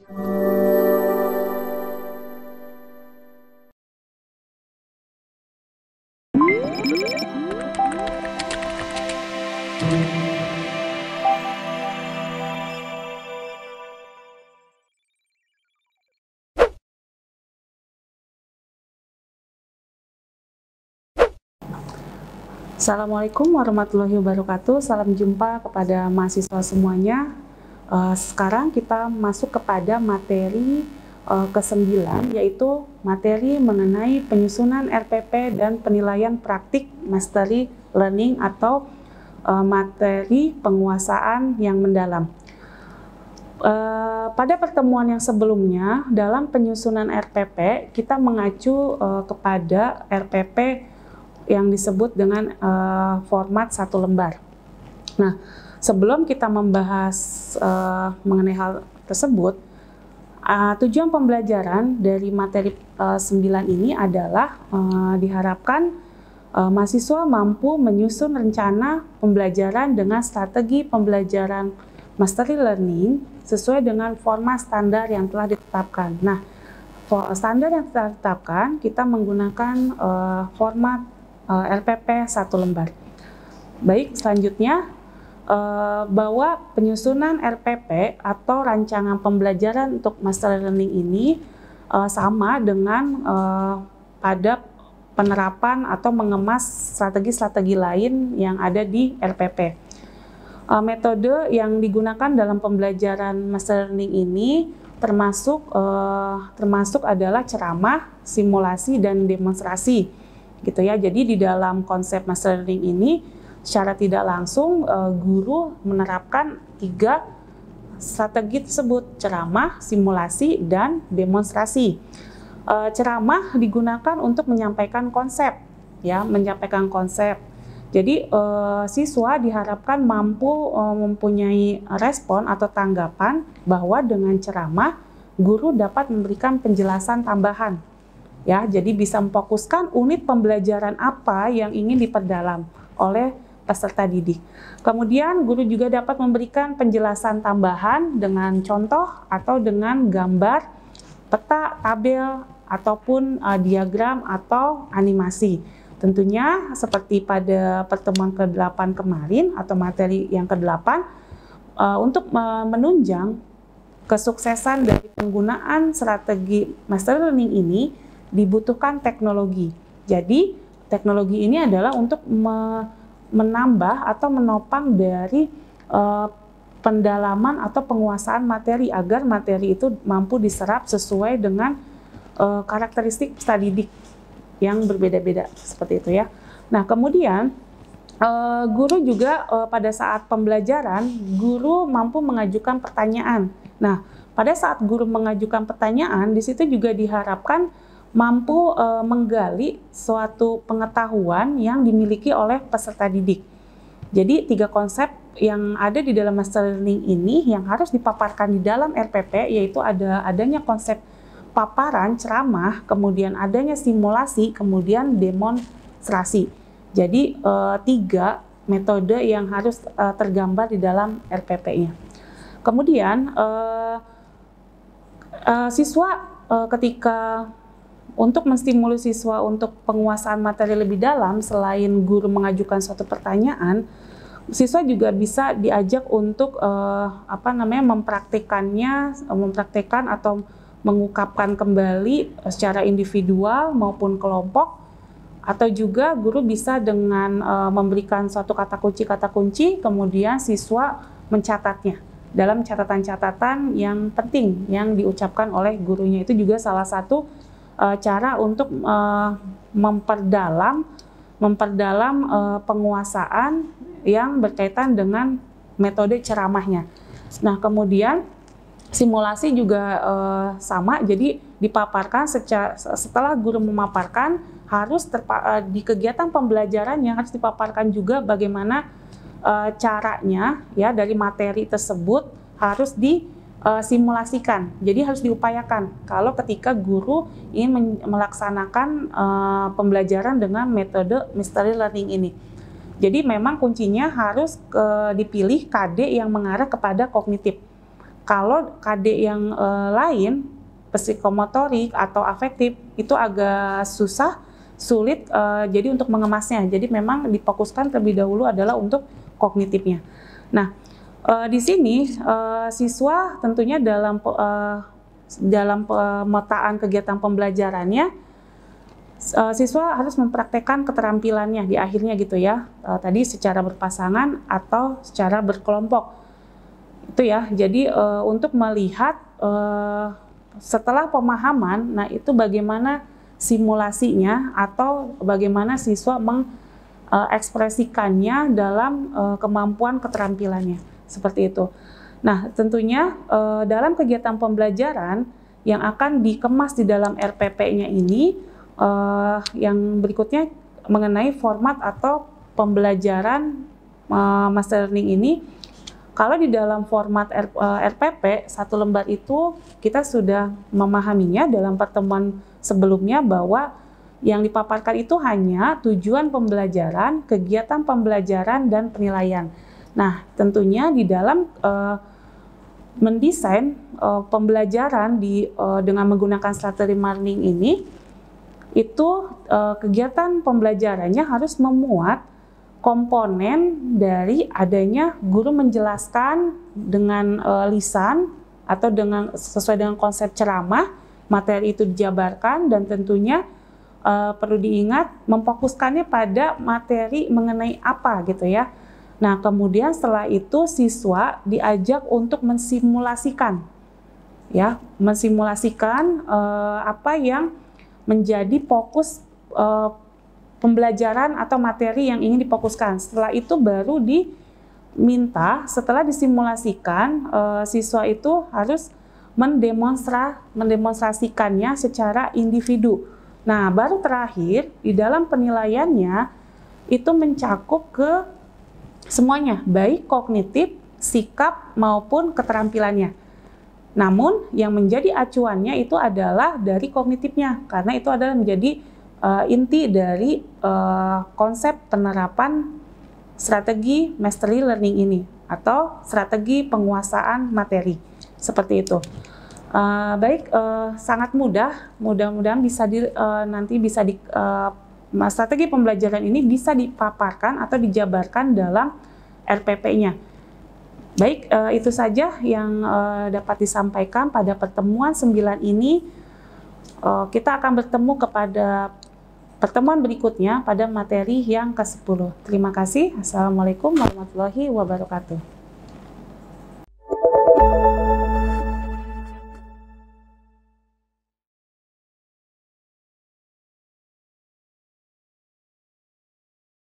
Assalamualaikum warahmatullahi wabarakatuh. Salam jumpa kepada mahasiswa semuanya. Sekarang kita masuk kepada materi ke-9, yaitu materi mengenai penyusunan RPP dan penilaian praktik mastery learning atau materi penguasaan yang mendalam. Pada pertemuan yang sebelumnya, dalam penyusunan RPP, kita mengacu kepada RPP yang disebut dengan format satu lembar. Nah, sebelum kita membahas mengenai hal tersebut, tujuan pembelajaran dari materi 9 ini adalah diharapkan mahasiswa mampu menyusun rencana pembelajaran dengan strategi pembelajaran mastery learning sesuai dengan format standar yang telah ditetapkan. Nah, standar yang telah ditetapkan, kita menggunakan format RPP satu lembar. Baik, selanjutnya bahwa penyusunan RPP atau rancangan pembelajaran untuk mastery learning ini sama dengan pada penerapan atau mengemas strategi-strategi lain yang ada di RPP. Metode yang digunakan dalam pembelajaran mastery learning ini termasuk adalah ceramah, simulasi, dan demonstrasi, gitu ya. Jadi di dalam konsep mastery learning ini secara tidak langsung guru menerapkan 3 strategi tersebut: ceramah, simulasi, dan demonstrasi. Ceramah digunakan untuk menyampaikan konsep, ya, menyampaikan konsep. Jadi siswa diharapkan mampu mempunyai respon atau tanggapan bahwa dengan ceramah guru dapat memberikan penjelasan tambahan. Ya, jadi bisa memfokuskan unit pembelajaran apa yang ingin diperdalam oleh peserta didik. Kemudian guru juga dapat memberikan penjelasan tambahan dengan contoh atau dengan gambar, peta, tabel, ataupun diagram atau animasi. Tentunya seperti pada pertemuan ke-8 kemarin atau materi yang ke-8, untuk menunjang kesuksesan dari penggunaan strategi mastery learning ini dibutuhkan teknologi. Jadi teknologi ini adalah untuk menambah atau menopang dari pendalaman atau penguasaan materi agar materi itu mampu diserap sesuai dengan karakteristik peserta didik yang berbeda-beda, seperti itu ya. Nah, kemudian guru juga pada saat pembelajaran guru mampu mengajukan pertanyaan. Nah, pada saat guru mengajukan pertanyaan, di situ juga diharapkan mampu menggali suatu pengetahuan yang dimiliki oleh peserta didik. Jadi 3 konsep yang ada di dalam mastery learning ini yang harus dipaparkan di dalam RPP, yaitu adanya konsep paparan, ceramah, kemudian adanya simulasi, kemudian demonstrasi. Jadi 3 metode yang harus tergambar di dalam RPP-nya. Kemudian siswa ketika untuk menstimulus siswa untuk penguasaan materi lebih dalam, selain guru mengajukan suatu pertanyaan, siswa juga bisa diajak untuk mempraktikkan atau mengungkapkan kembali secara individual maupun kelompok, atau juga guru bisa dengan memberikan suatu kata kunci, kemudian siswa mencatatnya dalam catatan-catatan yang penting yang diucapkan oleh gurunya. Itu juga salah satu cara untuk memperdalam penguasaan yang berkaitan dengan metode ceramahnya. Nah, kemudian simulasi juga sama, jadi dipaparkan setelah guru memaparkan, harus di kegiatan pembelajaran yang harus dipaparkan juga bagaimana caranya, ya, dari materi tersebut harus simulasikan. Jadi harus diupayakan kalau ketika guru ingin melaksanakan pembelajaran dengan metode mastery learning ini. Jadi memang kuncinya harus dipilih KD yang mengarah kepada kognitif. Kalau KD yang lain, psikomotorik atau afektif, itu agak sulit jadi untuk mengemasnya. Jadi memang difokuskan terlebih dahulu adalah untuk kognitifnya. Nah, di sini siswa tentunya dalam pemetaan kegiatan pembelajarannya, siswa harus mempraktekkan keterampilannya di akhirnya gitu ya. Tadi secara berpasangan atau secara berkelompok. Itu ya, jadi untuk melihat setelah pemahaman, nah itu bagaimana simulasinya atau bagaimana siswa mengekspresikannya dalam kemampuan keterampilannya, seperti itu. Nah tentunya dalam kegiatan pembelajaran yang akan dikemas di dalam RPP-nya ini, yang berikutnya mengenai format atau pembelajaran master learning ini. Kalau di dalam format RPP, satu lembar itu kita sudah memahaminya dalam pertemuan sebelumnya bahwa yang dipaparkan itu hanya tujuan pembelajaran, kegiatan pembelajaran, dan penilaian. Nah, tentunya di dalam mendesain pembelajaran dengan menggunakan strategi learning ini, itu kegiatan pembelajarannya harus memuat komponen dari adanya guru menjelaskan dengan lisan atau sesuai dengan konsep ceramah, materi itu dijabarkan, dan tentunya perlu diingat memfokuskannya pada materi mengenai apa gitu ya. Nah kemudian setelah itu siswa diajak untuk mensimulasikan ya, apa yang menjadi fokus pembelajaran atau materi yang ingin difokuskan. Setelah itu baru diminta, setelah disimulasikan, siswa itu harus mendemonstrasikannya secara individu. Nah, baru terakhir di dalam penilaiannya itu mencakup ke semuanya, baik kognitif, sikap maupun keterampilannya. Namun yang menjadi acuannya itu adalah dari kognitifnya, karena itu adalah menjadi inti dari konsep penerapan strategi mastery learning ini atau strategi penguasaan materi, seperti itu. Baik, sangat mudah-mudahan strategi pembelajaran ini bisa dipaparkan atau dijabarkan dalam RPP-nya. Baik, itu saja yang dapat disampaikan pada pertemuan 9 ini. Kita akan bertemu kepada pertemuan berikutnya pada materi yang ke-10. Terima kasih. Assalamualaikum warahmatullahi wabarakatuh.